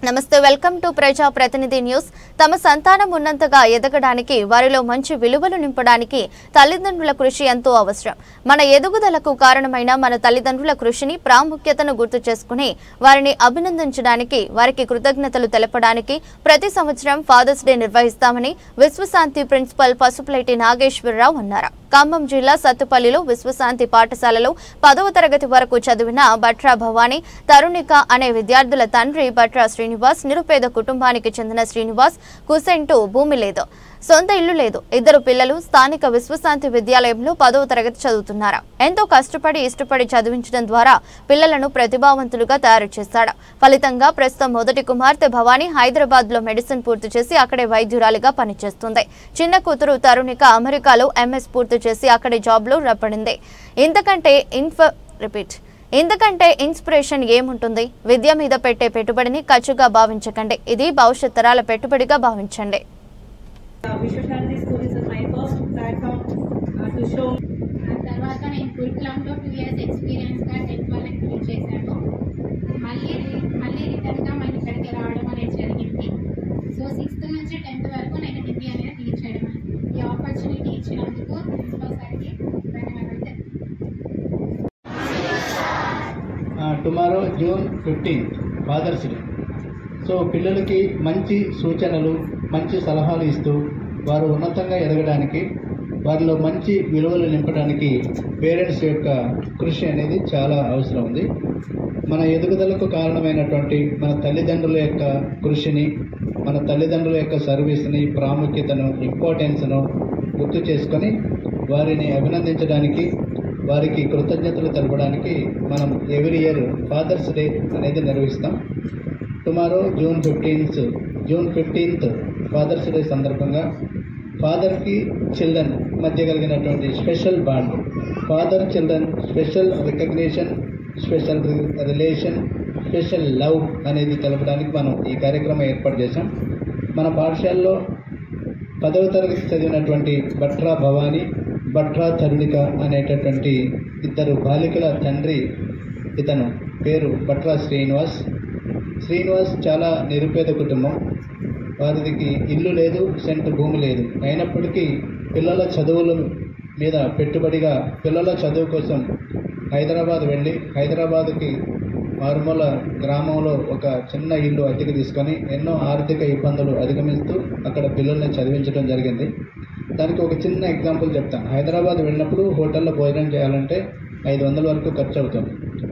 నమస్తే welcome to ప్రజా ప్రతినిధి న్యూస్. తమ సంతానం ఉన్నంతగా ఎదగడానికి వారిలో మంచి విలువలు నింపడానికి తల్లిదండ్రుల కృషి ఎంతో అవసరం. మన ఎదుగుదలకు కారణమైన మన తల్లిదండ్రుల కృషిని ప్రాముఖ్యతను గుర్తు చేసుకుని వారిని అభినందించడానికి వారికి కృతజ్ఞతలు తెలపడానికి ప్రతి సంవత్సరం ఫాదర్స్ డే నిర్వహిస్తామని విశ్వశాంతి ప్రిన్సిపల్ పసుపులేటి నాగేశ్వరరావు అన్నారు. ఖమ్మం జిల్లా సత్తుపల్లిలో విశ్వశాంతి పాఠశాలలో 10వ తరగతి వరకు చదివిన బట్రా భవానీ, తరుణిక అనే విద్యార్థుల తండ్రి బట్రా శ్రీనివాస్ నిరుపేద కుటుంబానికి చెందిన శ్రీనివాస్ కుసెంటు భూమి లేదు, సొంత ఇల్లు లేదు. ఇద్దరు పిల్లలు స్థానిక విశ్వశాంతి విద్యాలయంలో 10వ తరగతి చదువుతున్నారు. ఎంతో కష్టపడి ఇష్టపడి చదివించడం ద్వారా పిల్లలను ప్రతిభావంతులుగా తయారు చేశాడు. ఫలితంగా ప్రస్తుతం మొదటి కుమార్తె భవానీ హైదరాబాద్ లో మెడిసిన్ పూర్తి చేసి అక్కడే వైద్యురాలిగా పనిచేస్తుంది. చిన్న కూతురు తరుణిక అమెరికాలో ఎంఎస్ పూర్తి చేసి అక్కడే జాబ్ లో రప్పడింది. ఇంతకంటే ఇన్స్పిరేషన్ ఏముంటుంది? విద్య మీద పెట్టే పెట్టుబడిని ఖర్చుగా భావించకండి, ఇది భవిష్యత్ తరాల పెట్టుబడిగా భావించండి. Vishwashanti school is my first platform to show. తర్వాత నేను కురికులంలో 2 years ఎక్స్పీరియన్స్గా 10th వాళ్ళకి ఫిల్ చేశాను. మళ్ళీ రిటర్న్గా మన ఇక్కడికి రావడం అనేది జరిగింది. సో 6th నుంచి 10th వరకు నేను హిందీ అనేది టీచ్ చేయడం. ఈ ఆపర్చునిటీ ఇచ్చినందుకు ప్రిన్సిపల్ సార్కి ధన్యవాదాలు. Tomorrow June 15 Father's Day. So పిల్లలకి మంచి సూచనలు, మంచి సలహాలు ఇస్తూ వారు ఉన్నతంగా ఎదగడానికి, వారిలో మంచి విలువలు నింపడానికి పేరెంట్స్ యొక్క కృషి అనేది చాలా అవసరం ఉంది. మన ఎదుగుదలకు కారణమైనటువంటి మన తల్లిదండ్రుల యొక్క కృషిని, మన తల్లిదండ్రుల యొక్క సర్వీస్ని, ప్రాముఖ్యతను, ఇంపార్టెన్స్ను గుర్తు చేసుకొని వారిని అభినందించడానికి, వారికి కృతజ్ఞతలు తెలపడానికి మనం ఎవ్రీ ఇయర్ ఫాదర్స్ డే అనేది నిర్వహిస్తాం. Tomorrow June 15th Father's Day సందర్భంగా ఫాదర్కి చిల్డ్రన్ మధ్య కలిగినటువంటి special bond, father children special recognition, special relation, special love అనేది తెలపడానికి మనం ఈ కార్యక్రమం ఏర్పాటు చేశాం. మన పాఠశాలలో 10వ తరగతి చదివినటువంటి బట్రా భవానీ, బట్రా తరుణిక అనేటటువంటి ఇద్దరు బాలికల తండ్రి. ఇతను పేరు బట్రా శ్రీనివాస్. చాలా నిరుపేద కుటుంబం. వారికి ఇల్లు లేదు, సెంటు భూమి లేదు. అయినప్పటికీ పిల్లల చదువుల మీద పెట్టుబడిగా పిల్లల చదువు కోసం హైదరాబాద్ వెళ్ళి, హైదరాబాద్కి మారుమూల గ్రామంలో ఒక చిన్న ఇల్లు అద్దెకు తీసుకొని ఎన్నో ఆర్థిక ఇబ్బందులు అధిగమిస్తూ అక్కడ పిల్లల్ని చదివించడం జరిగింది. దానికి ఒక చిన్న ఎగ్జాంపుల్ చెప్తాను. హైదరాబాద్ వెళ్ళినప్పుడు హోటల్లో భోజనం చేయాలంటే 500 వరకు ఖర్చు అవుతుంది.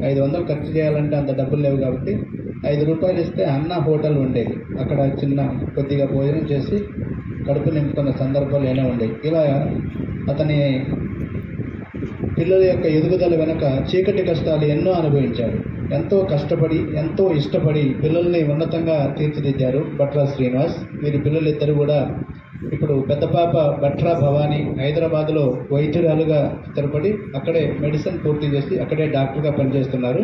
500 ఖర్చు చేయాలంటే అంత డబ్బులు లేవు కాబట్టి 5 రూపాయలు ఇస్తే అన్న హోటల్ ఉండేది. అక్కడ చిన్న కొద్దిగా భోజనం చేసి కడుపు నింపుతున్న సందర్భాలు ఏమైనా ఉండేవి. ఇలా అతని పిల్లల యొక్క ఎదుగుదల వెనుక చీకటి కష్టాలు ఎన్నో అనుభవించారు. ఎంతో కష్టపడి, ఎంతో ఇష్టపడి పిల్లల్ని ఉన్నతంగా తీర్చిదిద్దారు బట్రా శ్రీనివాస్. వీరి పిల్లలిద్దరూ కూడా ఇప్పుడు పెద్ద పాప బట్రా భవానీ హైదరాబాద్లో వైద్యురాలుగా స్థిరపడి అక్కడే మెడిసిన్ పూర్తి చేసి అక్కడే డాక్టర్గా పనిచేస్తున్నారు.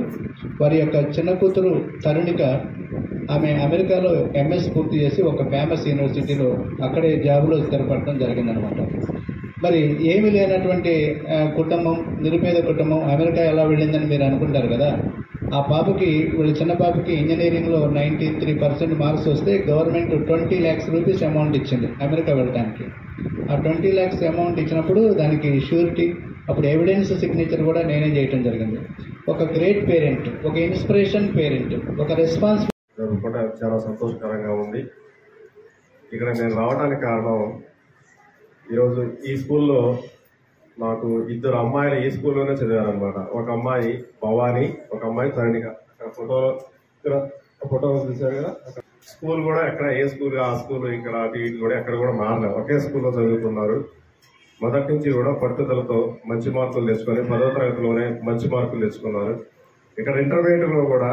వారి యొక్క చిన్న కూతురు తరుణిక, ఆమె అమెరికాలో ఎంఎస్ పూర్తి చేసి ఒక ఫేమస్ యూనివర్సిటీలో అక్కడే జాబ్లో స్థిరపడటం జరిగిందనమాట. మరి ఏమీ లేనటువంటి కుటుంబం, నిరుపేద కుటుంబం అమెరికా ఎలా వెళ్ళిందని మీరు అనుకుంటారు కదా. ఆ పాపకి, వీళ్ళ చిన్న పాపకి ఇంజనీరింగ్లో 93% మార్క్స్ వస్తే గవర్నమెంట్ 20 lakhs రూపీస్ అమౌంట్ ఇచ్చింది అమెరికా వెళ్ళడానికి. ఆ 20 lakhs అమౌంట్ ఇచ్చినప్పుడు దానికి షూరిటీ, అప్పుడు ఎవిడెన్స్ సిగ్నేచర్ కూడా నేనే చేయటం జరిగింది. ఒక గ్రేట్ పేరెంట్, ఒక ఇన్స్పిరేషన్ పేరెంట్, ఒక రెస్పాన్సిబిలిటీ కూడా చాలా సంతోషకరంగా ఉంది. ఇక్కడ నేను రావడానికి కారణం, ఈరోజు ఈ స్కూల్లో నాకు 2 అమ్మాయిలు ఈ స్కూల్లోనే చదివారనమాట. ఒక అమ్మాయి భవానీ, ఒక అమ్మాయి తరుణిక. ఫోటో చూశారు కదా. స్కూల్ కూడా ఎక్కడ ఏ స్కూల్ ఆ స్కూల్ ఇక్కడ అటు ఇటు కూడా ఎక్కడ కూడా మారలేదు, ఒకే స్కూల్లో చదువుతున్నారు. మొదటి నుంచి కూడా పట్టుదలతో మంచి మార్కులు తెచ్చుకొని 10వ తరగతిలోనే మంచి మార్కులు తెచ్చుకున్నారు. ఇక్కడ ఇంటర్మీడియట్లో కూడా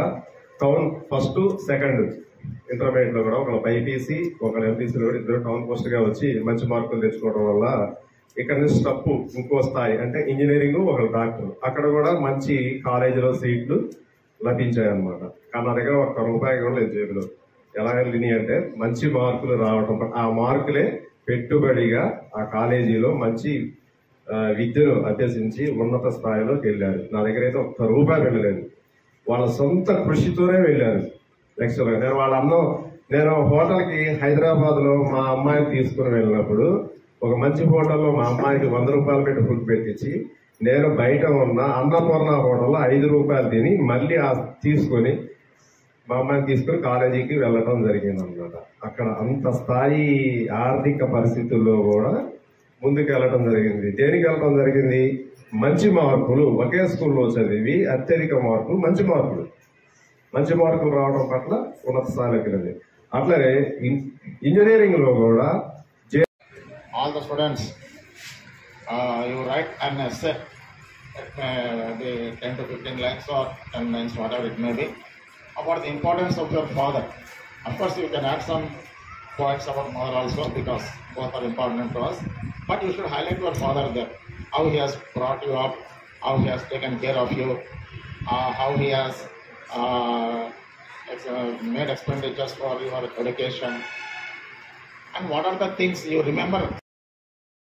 టౌన్ ఫస్ట్, సెకండ్ ఇంటర్మీడియట్లో కూడా ఒకళ్ళు బైపీసీ, ఒకళ్ళు ఎంపీసీలో కూడా 2 టౌన్ ఫస్ట్గా వచ్చి మంచి మార్కులు తెచ్చుకోవడం వల్ల ఇక్కడ నుంచి స్టెప్ ఇంకో స్థాయి అంటే ఇంజనీరింగ్, ఒకళ్ళు డాక్టర్. అక్కడ కూడా మంచి కాలేజీలో సీట్లు లభించాయన్నమాట. కానీ నా దగ్గర 1 రూపాయి కూడా లేదు జేబులో. ఎలా వెళ్ళినాయి అంటే మంచి మార్కులు రావటం, ఆ మార్కులే పెట్టుబడిగా ఆ కాలేజీలో మంచి విద్యను అభ్యసించి ఉన్నత స్థాయిలోకి వెళ్ళారు. నా దగ్గర అయితే 1 రూపాయి వెళ్ళలేదు, వాళ్ళ సొంత కృషితోనే వెళ్ళారు. లెక్చరర్. నేను హోటల్కి హైదరాబాద్లో మా అమ్మాయిని తీసుకుని వెళ్ళినప్పుడు ఒక మంచి హోటల్లో మా అమ్మాయికి 100 రూపాయలు పెట్టి ఫుడ్ పెట్టించి నేను బయట ఉన్న అన్నపూర్ణ హోటల్లో 5 రూపాయలు తిని మళ్ళీ తీసుకొని మా అమ్మాయిని తీసుకుని కాలేజీకి వెళ్ళడం జరిగింది అన్నమాట. అక్కడ అంత స్థాయి ఆర్థిక పరిస్థితుల్లో కూడా ముందుకు వెళ్ళడం జరిగింది. దేనికి వెళ్ళడం జరిగింది? మంచి మార్కులు, ఒకే స్కూల్లో చదివి అత్యధిక మార్కులు, మంచి మార్కులు రావడం పట్ల ఉన్నత స్థాయిలోకి వెళ్ళింది. అట్లనే ఇంజనీరింగ్ లో కూడా all the students, you write an essay, it may be 10 to 15 lines or 10 lines, whatever it may be, about the importance of your father. Of course, you can add some points about mother also, because both are important to us. But you should highlight your father there, how he has brought you up, how he has taken care of you, how he has made expenditures for your education, and what are the things you remember